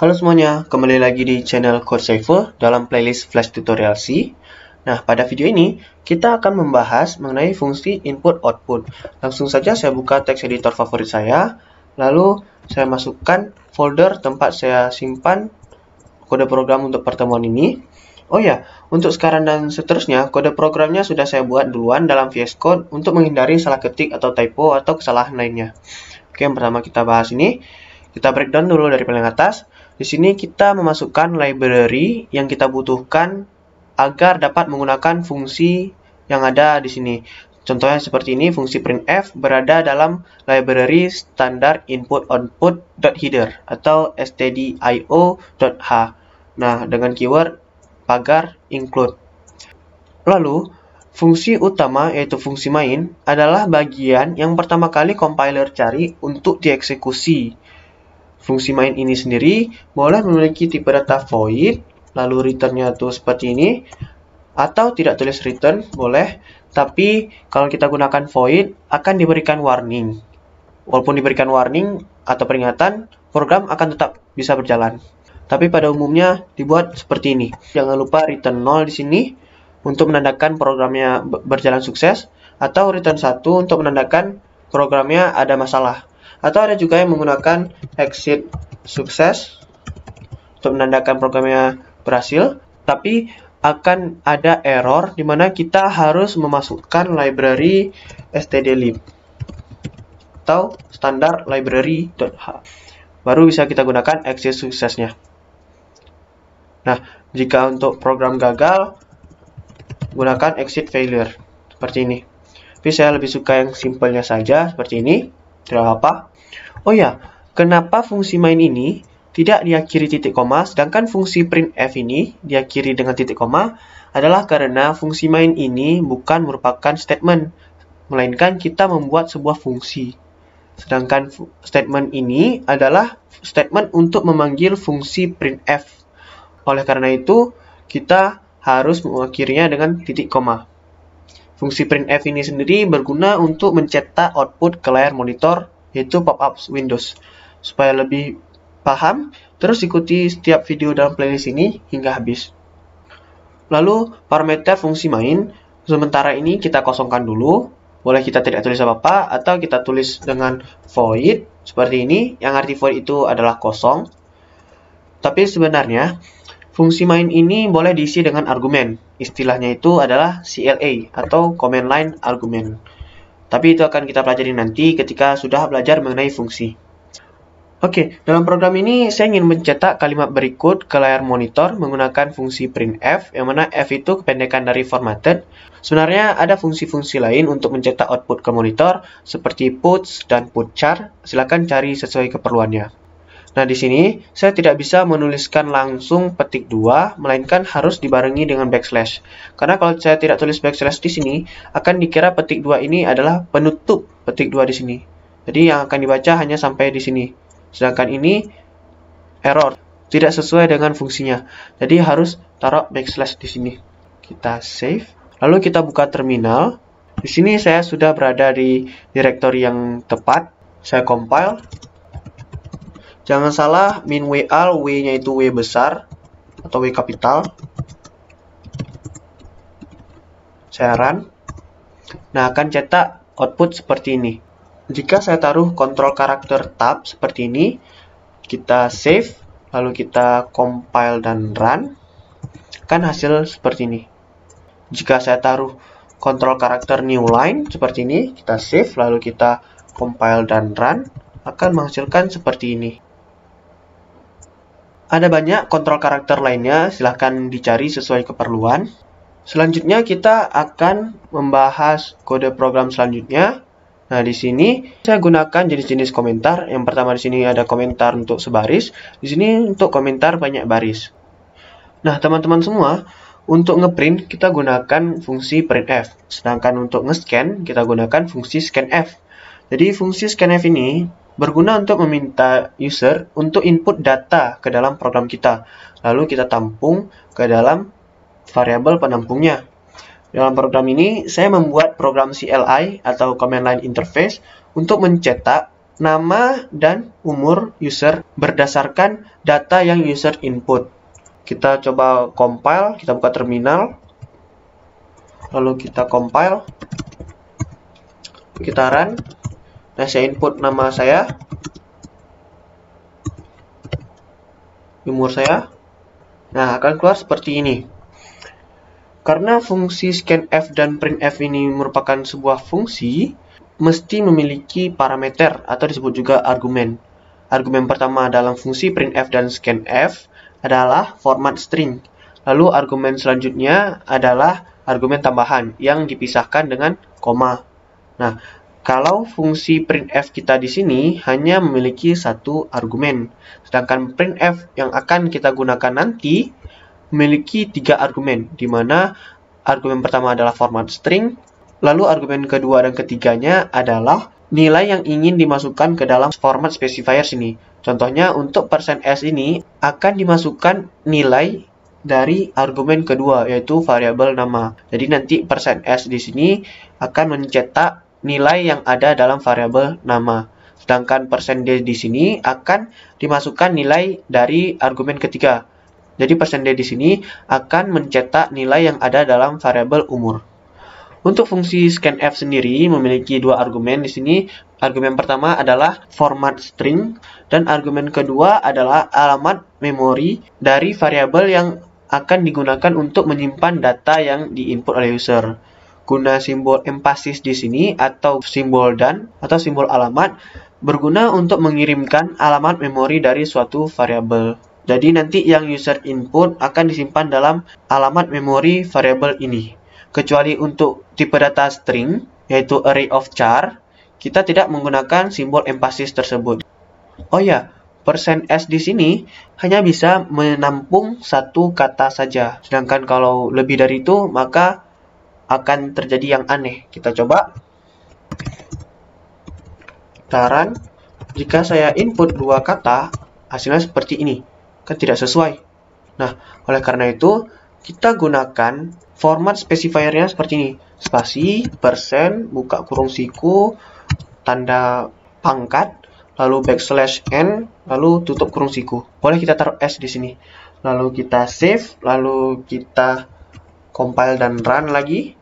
Halo semuanya, kembali lagi di channel CodeCypher dalam playlist Flash Tutorial C. Nah, pada video ini kita akan membahas mengenai fungsi input-output. Langsung saja saya buka teks editor favorit saya, lalu saya masukkan folder tempat saya simpan kode program untuk pertemuan ini. Oh ya, untuk sekarang dan seterusnya, kode programnya sudah saya buat duluan dalam VS Code untuk menghindari salah ketik atau typo atau kesalahan lainnya. Oke, yang pertama kita bahas ini. Kita breakdown dulu dari paling atas. Di sini kita memasukkan library yang kita butuhkan agar dapat menggunakan fungsi yang ada di sini. Contohnya seperti ini, fungsi printf berada dalam library standar input-output.header atau stdio.h. Nah, dengan keyword pagar include. Lalu, fungsi utama yaitu fungsi main adalah bagian yang pertama kali compiler cari untuk dieksekusi. Fungsi main ini sendiri boleh memiliki tipe data void, lalu returnnya tuh seperti ini, atau tidak tulis return, boleh. Tapi kalau kita gunakan void, akan diberikan warning. Walaupun diberikan warning atau peringatan, program akan tetap bisa berjalan. Tapi pada umumnya dibuat seperti ini. Jangan lupa return 0 di sini untuk menandakan programnya berjalan sukses, atau return 1 untuk menandakan programnya ada masalah. Atau ada juga yang menggunakan exit sukses untuk menandakan programnya berhasil, tapi akan ada error di mana kita harus memasukkan library stdlib atau standar library.h. Baru bisa kita gunakan exit suksesnya. Nah, jika untuk program gagal, gunakan exit failure seperti ini. Tapi saya lebih suka yang simpelnya saja seperti ini. Tidak apa. Oh ya, kenapa fungsi main ini tidak diakhiri titik koma, sedangkan fungsi printf ini diakhiri dengan titik koma, adalah karena fungsi main ini bukan merupakan statement, melainkan kita membuat sebuah fungsi. Sedangkan statement ini adalah statement untuk memanggil fungsi printf. Oleh karena itu, kita harus mengakhirinya dengan titik koma. Fungsi printf ini sendiri berguna untuk mencetak output ke layar monitor, yaitu pop-up Windows. Supaya lebih paham, terus ikuti setiap video dalam playlist ini hingga habis. Lalu, parameter fungsi main, sementara ini kita kosongkan dulu. Boleh kita tidak tulis apa-apa, atau kita tulis dengan void, seperti ini, yang arti void itu adalah kosong. Tapi sebenarnya, fungsi main ini boleh diisi dengan argumen. Istilahnya itu adalah CLA, atau command line argument. Tapi itu akan kita pelajari nanti ketika sudah belajar mengenai fungsi. Oke, dalam program ini saya ingin mencetak kalimat berikut ke layar monitor menggunakan fungsi printf, yang mana f itu kependekan dari formatted. Sebenarnya ada fungsi-fungsi lain untuk mencetak output ke monitor, seperti puts dan putchar. Silakan cari sesuai keperluannya. Nah, di sini saya tidak bisa menuliskan langsung petik 2, melainkan harus dibarengi dengan backslash. Karena kalau saya tidak tulis backslash di sini, akan dikira petik 2 ini adalah penutup petik 2 di sini. Jadi yang akan dibaca hanya sampai di sini. Sedangkan ini error, tidak sesuai dengan fungsinya. Jadi harus taruh backslash di sini. Kita save. Lalu kita buka terminal. Di sini saya sudah berada di directory yang tepat. Saya compile. Jangan salah, min w al, w-nya itu w besar atau w kapital. Saya run. Nah, akan cetak output seperti ini. Jika saya taruh kontrol karakter tab seperti ini, kita save, lalu kita compile dan run, akan hasil seperti ini. Jika saya taruh kontrol karakter new line seperti ini, kita save, lalu kita compile dan run, akan menghasilkan seperti ini. Ada banyak kontrol karakter lainnya, silahkan dicari sesuai keperluan. Selanjutnya kita akan membahas kode program selanjutnya. Nah, di sini saya gunakan jenis-jenis komentar. Yang pertama di sini ada komentar untuk sebaris, di sini untuk komentar banyak baris. Nah, teman-teman semua, untuk ngeprint kita gunakan fungsi printf, sedangkan untuk nge-scan kita gunakan fungsi scanf. Jadi fungsi scanf ini berguna untuk meminta user untuk input data ke dalam program kita, lalu kita tampung ke dalam variabel penampungnya. Dalam program ini, saya membuat program CLI atau Command Line Interface untuk mencetak nama dan umur user berdasarkan data yang user input. Kita coba compile, kita buka terminal, lalu kita compile, kita run. Nah, saya input nama saya, umur saya. Nah, akan keluar seperti ini. Karena fungsi scanf dan printf ini merupakan sebuah fungsi, mesti memiliki parameter atau disebut juga argumen. Argumen pertama dalam fungsi printf dan scanf adalah format string. Lalu argumen selanjutnya adalah argumen tambahan yang dipisahkan dengan koma. Nah, kalau fungsi printf kita di sini hanya memiliki satu argumen, sedangkan printf yang akan kita gunakan nanti memiliki 3 argumen, di mana argumen pertama adalah format string, lalu argumen kedua dan ketiganya adalah nilai yang ingin dimasukkan ke dalam format specifier sini. Contohnya untuk %s ini akan dimasukkan nilai dari argumen kedua, yaitu variabel nama. Jadi nanti %s di sini akan mencetak nilai yang ada dalam variabel nama. Sedangkan %d di sini akan dimasukkan nilai dari argumen ketiga. Jadi %d di sini akan mencetak nilai yang ada dalam variabel umur. Untuk fungsi scanf sendiri memiliki 2 argumen di sini. Argumen pertama adalah format string dan argumen kedua adalah alamat memori dari variabel yang akan digunakan untuk menyimpan data yang diinput oleh user. Guna simbol emphasis di sini atau simbol dan atau simbol alamat berguna untuk mengirimkan alamat memori dari suatu variabel. Jadi nanti yang user input akan disimpan dalam alamat memori variabel ini. Kecuali untuk tipe data string, yaitu array of char, kita tidak menggunakan simbol emphasis tersebut. Oh ya, %s di sini hanya bisa menampung satu kata saja. Sedangkan kalau lebih dari itu, maka akan terjadi yang aneh. Kita coba. Kita run. Jika saya input 2 kata, hasilnya seperti ini. Kan tidak sesuai. Nah, oleh karena itu, kita gunakan format specifier-nya seperti ini. Spasi, %, buka kurung siku, tanda pangkat, lalu \n, lalu tutup kurung siku. Boleh kita taruh S di sini. Lalu kita save, lalu kita compile dan run lagi.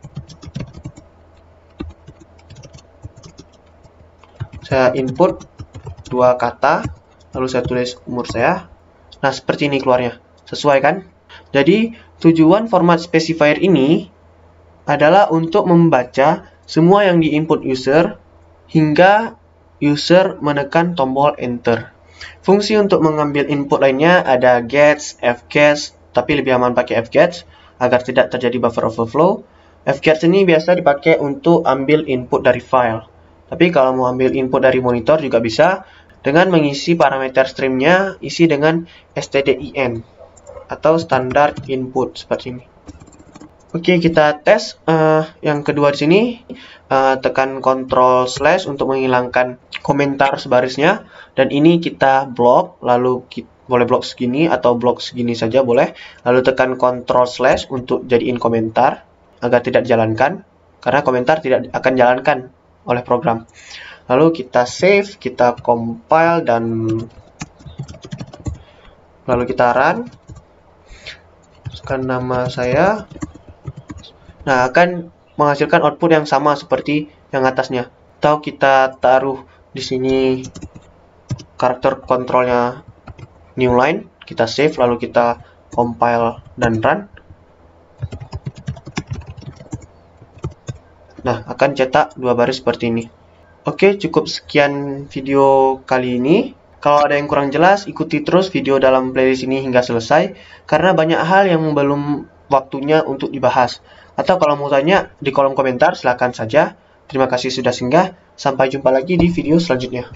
Saya input 2 kata, lalu saya tulis umur saya. Nah, seperti ini keluarnya. Sesuai kan? Jadi, tujuan format specifier ini adalah untuk membaca semua yang diinput user hingga user menekan tombol enter. Fungsi untuk mengambil input lainnya ada gets, fgets, tapi lebih aman pakai fgets agar tidak terjadi buffer overflow. Fgets ini biasa dipakai untuk ambil input dari file. Tapi kalau mau ambil input dari monitor juga bisa dengan mengisi parameter streamnya, isi dengan stdin atau standar input seperti ini. Oke, kita tes yang kedua di sini. Tekan Ctrl / untuk menghilangkan komentar sebarisnya, dan ini kita blok, lalu boleh blok segini atau blok segini saja boleh, lalu tekan Ctrl / untuk jadiin komentar agar tidak dijalankan, karena komentar tidak akan jalankan oleh program. Lalu kita save, kita compile, dan lalu kita run. Masukkan nama saya. Nah, akan menghasilkan output yang sama seperti yang atasnya. Atau kita taruh di sini karakter kontrolnya new line, kita save, lalu kita compile dan run. Nah, akan cetak 2 baris seperti ini. Oke, cukup sekian video kali ini. Kalau ada yang kurang jelas, ikuti terus video dalam playlist ini hingga selesai, karena banyak hal yang belum waktunya untuk dibahas. Atau kalau mau tanya di kolom komentar, silakan saja. Terima kasih sudah singgah. Sampai jumpa lagi di video selanjutnya.